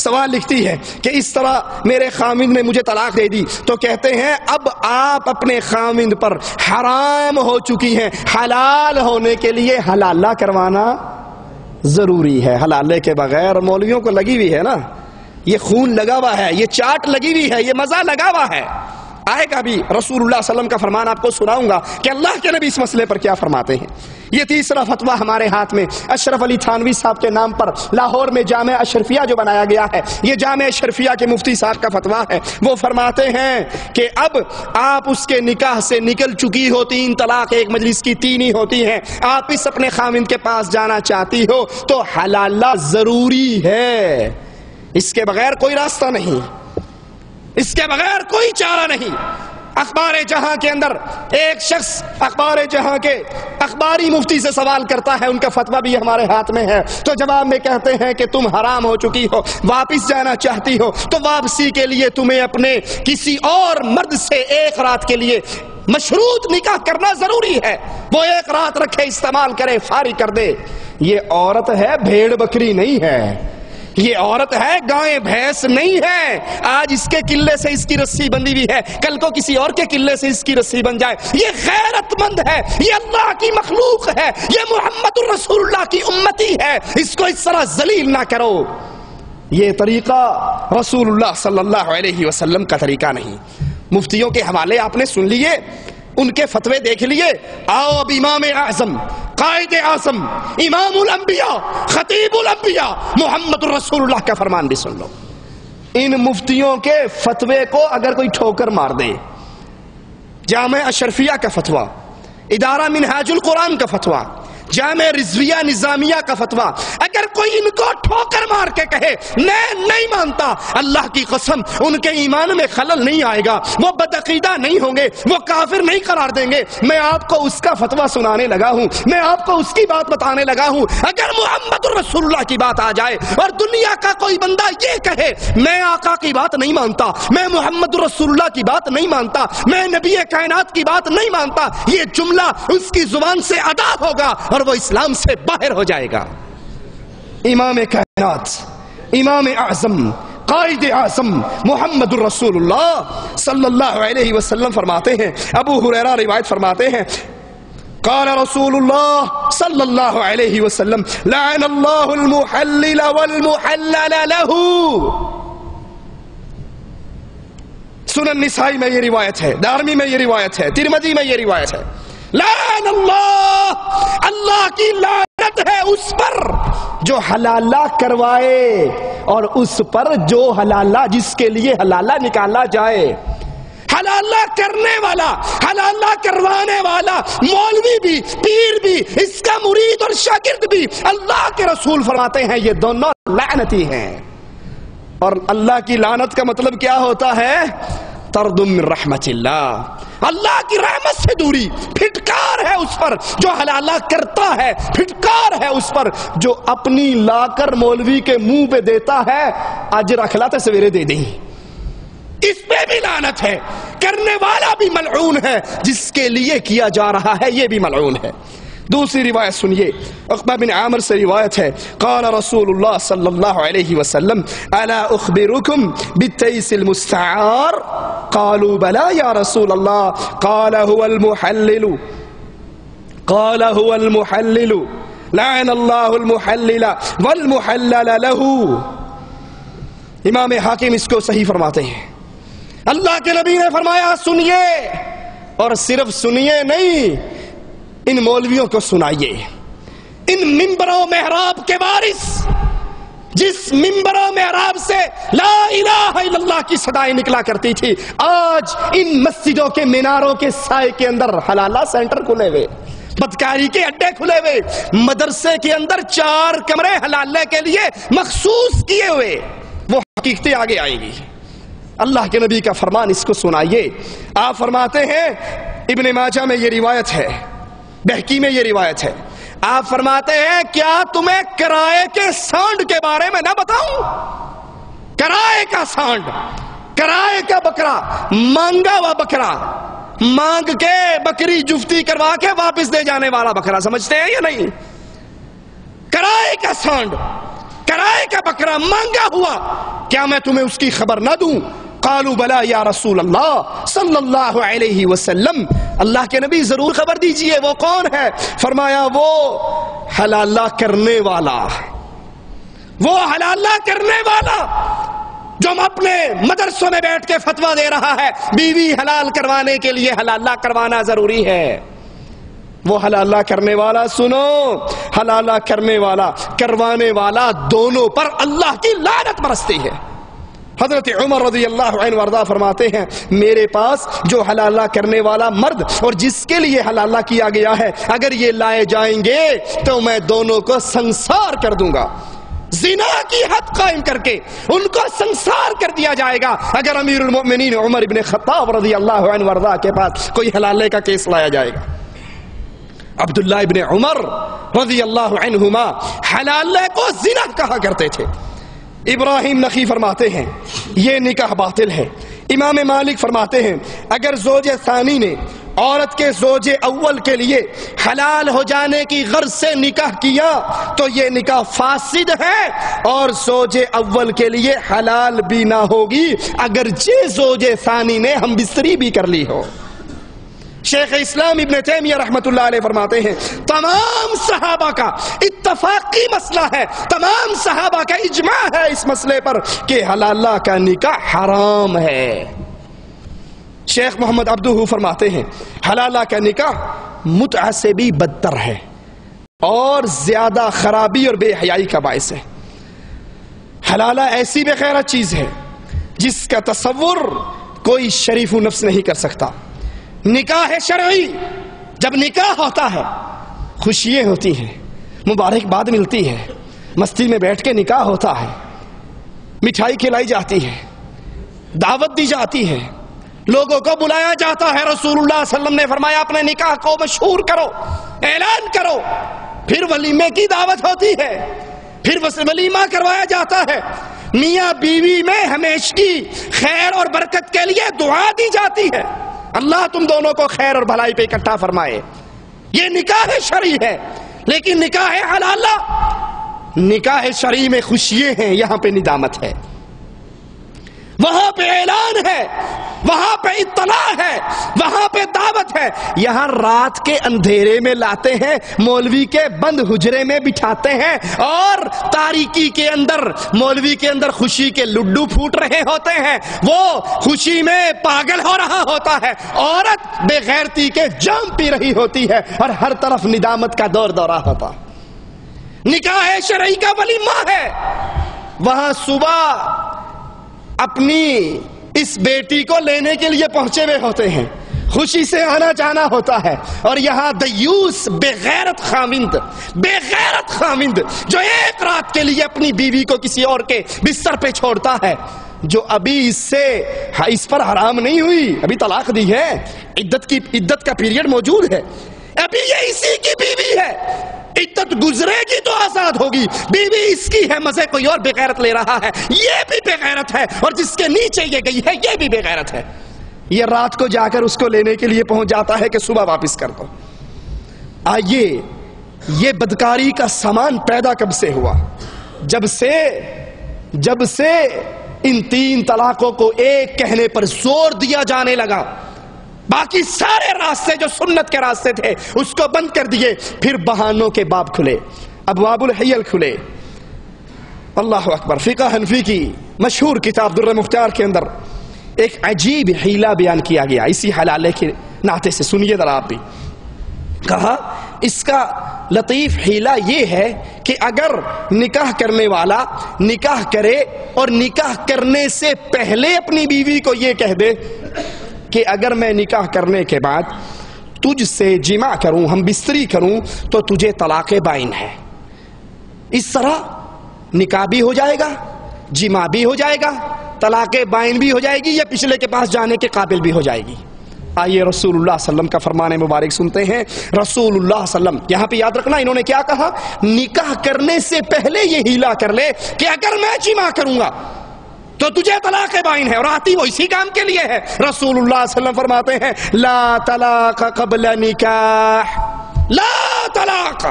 سوال لکھتی ہے کہ اس طرح میرے خامند نے مجھے طلاق دے دی، تو کہتے ہیں اب آپ اپنے خامند پر حرام ہو چکی ہیں، حلال ہونے کے لیے حلالہ کروانا ضروری ہے۔ حلالے کے بغیر مولویوں کو لگی ہوئی ہے نا، یہ خون لگا ہوا ہے، یہ چاٹ لگی ہوئی ہے، یہ مزہ لگا ہوا ہے۔ آئے گا بھی رسول اللہ صلی اللہ علیہ وسلم کا فرمان آپ کو سناؤں گا کہ اللہ کے نبی اس مسئلے پر کیا فرماتے ہیں۔ یہ تیسرا فتویٰ ہمارے ہاتھ میں اشرف علی تھانوی صاحب کے نام پر لاہور میں جامعہ اشرفیہ جو بنایا گیا ہے، یہ جامعہ اشرفیہ کے مفتی صاحب کا فتویٰ ہے۔ وہ فرماتے ہیں کہ اب آپ اس کے نکاح سے نکل چکی ہو، 3 طلاق ایک مجلس کی 3 ہی ہوتی ہیں، آپ اس اپنے خامند کے پاس جانا چاہتی ہو تو حلالہ ضروری ہے، اس کے بغیر کوئی راستہ نہیں، اس کے بغیر کوئی چارہ نہیں۔ اخبار جہاں کے اندر ایک شخص اخبار جہاں کے اخباری مفتی سے سوال کرتا ہے، ان کا فتویٰ بھی ہمارے ہاتھ میں ہے، تو جواب میں کہتے ہیں کہ تم حرام ہو چکی ہو، واپس جانا چاہتی ہو تو واپسی کے لیے تمہیں اپنے کسی اور مرد سے 1 رات کے لیے مشروط نکاح کرنا ضروری ہے، وہ 1 رات رکھے، استعمال کرے، فارغ کر دے۔ یہ عورت ہے، بھیڑ بکری نہیں ہے، یہ عورت ہے، گائے بھینس نہیں ہے۔ آج اس کے قلعے سے اس کی رسی بندھی ہوئی ہے، کل کو کسی اور کے قلعے سے اس کی رسی بن جائے۔ یہ غیرت مند ہے، یہ اللہ کی مخلوق ہے، یہ محمد الرسول اللہ کی امتی ہے، اس کو اس طرح ذلیل نہ کرو۔ یہ طریقہ رسول اللہ صلی اللہ علیہ وسلم کا طریقہ نہیں۔ مفتیوں کے حوالے آپ نے سن لیے، ان کے فتوے دیکھ لیے، آؤ اب امام اعظم، قائد اعظم، امام الانبیاء، خطیب الانبیاء محمد الرسول اللہ کا فرمان بھی سن لو۔ ان مفتیوں کے فتوے کو اگر کوئی ٹھوکر مار دے، جامعہ اشرفیہ کا فتویٰ، ادارہ منہاج القرآن کا فتویٰ، جامعہ رضویہ نظامیہ کا فتویٰ، اگر کوئی ان کو ٹھوکر مار کے کہے میں نہیں مانتا، اللہ کی قسم ان کے ایمان میں خلل نہیں آئے گا، وہ بدعقیدہ نہیں ہوں گے، وہ کافر نہیں قرار دیں گے۔ میں آپ کو اس کا فتویٰ سنانے لگا ہوں، میں آپ کو اس کی بات بتانے لگا ہوں۔ اگر محمد الرسول اللہ کی بات آ جائے اور دنیا کا کوئی بندہ یہ کہے میں آقا کی بات نہیں مانتا، میں محمد الرسول اللہ کی بات نہیں مانتا، میں نبی کائنات کی بات نہیں مانتا، یہ جملہ اس کی زبان سے ادا ہوگا اور وہ اسلام سے باہر ہو جائے گا۔ امام کائنات، امام اعظم، قائد اعظم محمد الرسول اللہ صلی اللہ علیہ وسلم فرماتے ہیں، ابو ہریرہ روایت فرماتے ہیں، قال رسول اللہ صلی اللہ علیہ وسلم لعن اللہ المحلل والمحلل له۔ سنن نسائی میں یہ روایت ہے، دارمی میں یہ روایت ہے، ترمذی میں یہ روایت ہے۔ لعن اللہ، اللہ کی لعنت ہے اس پر جو حلالہ کروائے اور اس پر جو حلالہ جس کے لیے حلالہ نکالا جائے۔ حلالہ کرنے والا، حلالہ کروانے والا، مولوی بھی، پیر بھی، اس کا مرید اور شاگرد بھی، اللہ کے رسول فرماتے ہیں یہ دونوں لعنتی ہیں۔ اور اللہ کی لعنت کا مطلب کیا ہوتا ہے؟ طرد من رحمت اللہ، اللہ کی رحمت سے دوری، پھٹکار ہے اس پر جو حلالہ کرتا ہے، پھٹکار ہے اس پر جو اپنی لا کر مولوی کے منہ پہ دیتا ہے، اجر اخلاتے سویرے دے دیں، اس پہ بھی لعنت ہے۔ کرنے والا بھی ملعون ہے، جس کے لیے کیا جا رہا ہے یہ بھی ملعون ہے۔ دوسری روایت سنیے، عقبہ بن عامر سے روایت ہے، قال رسول اللہ صلی اللہ علیہ وسلم الا اخبرکم بالتیس المستعار؟ قالوا بلا یا رسول اللہ، قال هو المحلل، قال هو المحلل، لعن اللہ المحلل والمحلل له۔ امام حاکم اس کو صحیح فرماتے ہیں، اللہ کے نبی نے فرمایا سنیے، اور صرف سنیے نہیں، ان مولویوں کو سنائیے، ان ممبر و محراب کے وارث جس ممبر و محراب سے لا الہ الا اللہ کی صدائیں نکلا کرتی تھی، آج ان مسجدوں کے میناروں کے سائے کے اندر حلالہ سینٹر کھلے ہوئے، بدکاری کے اڈے کھلے ہوئے، مدرسے کے اندر 4 کمرے حلالے کے لیے مخصوص کیے ہوئے، وہ حقیقتیں آگے آئیں گی۔ اللہ کے نبی کا فرمان اس کو سنائیے۔ آپ فرماتے ہیں، ابن ماجہ میں یہ روایت ہے، بہقی میں یہ روایت ہے، آپ فرماتے ہیں کیا تمہیں کرائے کے سانڈ کے بارے میں نہ بتاؤں؟ کرائے کا سانڈ، کرائے کا بکرا، مانگا ہوا بکرا، مانگ کے بکری جفتی کروا کے واپس دے جانے والا بکرا، سمجھتے ہیں یا نہیں؟ کرائے کا سانڈ، کرائے کا بکرا، مانگا ہوا، کیا میں تمہیں اس کی خبر نہ دوں؟ قالوا بلا یا رسول اللہ صلی اللہ علیہ وسلم، اللہ کے نبی ضرور خبر دیجئے، وہ کون ہے؟ فرمایا وہ حلالہ کرنے والا، وہ حلالہ کرنے والا جو اپنے مدرسوں میں بیٹھ کے فتویٰ دے رہا ہے بیوی حلال کروانے کے لیے حلالہ کروانا ضروری ہے، وہ حلالہ کرنے والا، سنو، حلالہ کرنے والا کروانے والا دونوں پر اللہ کی لعنت برستی ہے۔ حضرت عمر رضی اللہ عنہ وارضہ فرماتے ہیں میرے پاس جو حلالہ کرنے والا مرد اور جس کے لیے حلالہ کیا گیا ہے اگر یہ لائے جائیں گے تو میں دونوں کو سنسار کر دوں گا، زنا کی حد قائم کر کے ان کو سنسار کر دیا جائے گا اگر امیر المؤمنین عمر ابن خطاب رضی اللہ عنہ وارضہ کے پاس کوئی حلالے کا کیس لایا جائے گا۔ عبداللہ ابن عمر رضی اللہ عنہما حلالے کو زنا کہا کرتے تھے۔ ابراہیم نخعی فرماتے ہیں یہ نکاح باطل ہے۔ امام مالک فرماتے ہیں اگر زوج ثانی نے عورت کے زوج اول کے لیے حلال ہو جانے کی غرض سے نکاح کیا تو یہ نکاح فاسد ہے اور زوج اول کے لیے حلال بھی نہ ہوگی اگرچہ زوج ثانی نے ہم بستری بھی کر لی ہو۔ شیخ اسلام ابن تیمیہ رحمت اللہ علیہ فرماتے ہیں تمام صحابہ کا اتفاقی مسئلہ ہے، تمام صحابہ کا اجماع ہے اس مسئلے پر کہ حلالہ کا نکاح حرام ہے۔ شیخ محمد عبدہ فرماتے ہیں حلالہ کا نکاح متعہ سے بھی بدتر ہے اور زیادہ خرابی اور بے حیائی کا باعث ہے۔ حلالہ ایسی بے غیرت چیز ہے جس کا تصور کوئی شریف و نفس نہیں کر سکتا۔ نکاح شرعی جب نکاح ہوتا ہے خوشیاں ہوتی ہیں، مبارکباد ملتی ہے، مستی میں بیٹھ کے نکاح ہوتا ہے، مٹھائی کھلائی جاتی ہے، دعوت دی جاتی ہے، لوگوں کو بلایا جاتا ہے۔ رسول اللہ صلی اللہ علیہ وسلم نے فرمایا اپنے نکاح کو مشہور کرو، اعلان کرو، پھر ولیمے کی دعوت ہوتی ہے، پھر ولیمہ کروایا جاتا ہے، میاں بیوی میں ہمیشگی خیر اور برکت کے لیے دعا دی جاتی ہے، اللہ تم دونوں کو خیر اور بھلائی پہ اکٹھا فرمائے۔ یہ نکاح شرعی ہے، لیکن نکاح حلالہ، نکاح شرعی میں خوشیاں ہیں، یہاں پہ ندامت ہے، وہاں پہ اعلان ہے، وہاں پہ اطلاع ہے، وہاں پہ دعوت ہے۔ یہاں رات کے اندھیرے میں لاتے ہیں، مولوی کے بند حجرے میں بٹھاتے ہیں اور تاریکی کے اندر مولوی کے اندر خوشی کے لڈو پھوٹ رہے ہوتے ہیں، وہ خوشی میں پاگل ہو رہا ہوتا ہے، عورت بے غیرتی کے جام پی رہی ہوتی ہے اور ہر طرف ندامت کا دور دورہ ہوتا۔ نکاح شرعی کا ولیمہ ہے، وہاں صبح اپنی اس بیٹی کو لینے کے لیے پہنچے ہوئے ہوتے ہیں، خوشی سے آنا جانا ہوتا ہے، اور یہاں دیوس بے غیرت خامند جو ایک رات کے لیے اپنی بیوی کو کسی اور کے بستر پہ چھوڑتا ہے، جو ابھی اس پر حرام نہیں ہوئی، ابھی طلاق دی ہے، عدت کا پیریڈ موجود ہے، ابھی یہ اسی کی بیوی ہے، عدت گزرے گی تو آزاد ہوگی، بیوی اس کی ہے، مزے کوئی اور بے غیرت لے رہا ہے، یہ بھی بے غیرت ہے، اور جس کے نیچے یہ گئی ہے یہ بھی بے غیرت ہے۔ یہ رات کو جا کر اس کو لینے کے لیے پہنچ جاتا ہے کہ صبح واپس کر دو۔ آئیے یہ بدکاری کا سامان پیدا کب سے ہوا؟ جب سے ان 3 طلاقوں کو ایک کہنے پر زور دیا جانے لگا، باقی سارے راستے جو سنت کے راستے تھے اس کو بند کر دیے، پھر بہانوں کے باب کھلے، ابواب الحیل کھلے۔ اللہ اکبر۔ فقہ حنفی کی مشہور کتاب در مختار کے اندر ایک عجیب حیلہ بیان کیا گیا اسی حلالے کے ناطے سے، سنیے ذرا آپ بھی۔ کہا اس کا لطیف حیلہ یہ ہے کہ اگر نکاح کرنے والا نکاح کرے اور نکاح کرنے سے پہلے اپنی بیوی کو یہ کہہ دے کہ اگر میں نکاح کرنے کے بعد تجھ سے جماع کروں، ہم بستری کروں، تو تجھے طلاق بائن ہے، اس طرح نکاح بھی ہو جائے گا، جماع بھی ہو جائے گا، طلاق بائن بھی ہو جائے گی، یہ پچھلے کے پاس جانے کے قابل بھی ہو جائے گی۔ آئیے رسول اللہ صلی اللہ علیہ وسلم کا فرمان مبارک سنتے ہیں۔ رسول اللہ صلی اللہ علیہ وسلم، یہاں پہ یاد رکھنا انہوں نے کیا کہا، نکاح کرنے سے پہلے یہ ہیلا کر لے کہ اگر میں جماع کروں گا تو تجھے طلاق بائن ہے، اور آتی وہ اسی کام کے لیے ہے۔ رسول اللہ صلی اللہ علیہ وسلم فرماتے ہیں لا طلاق قبل نکاح، لا طلاق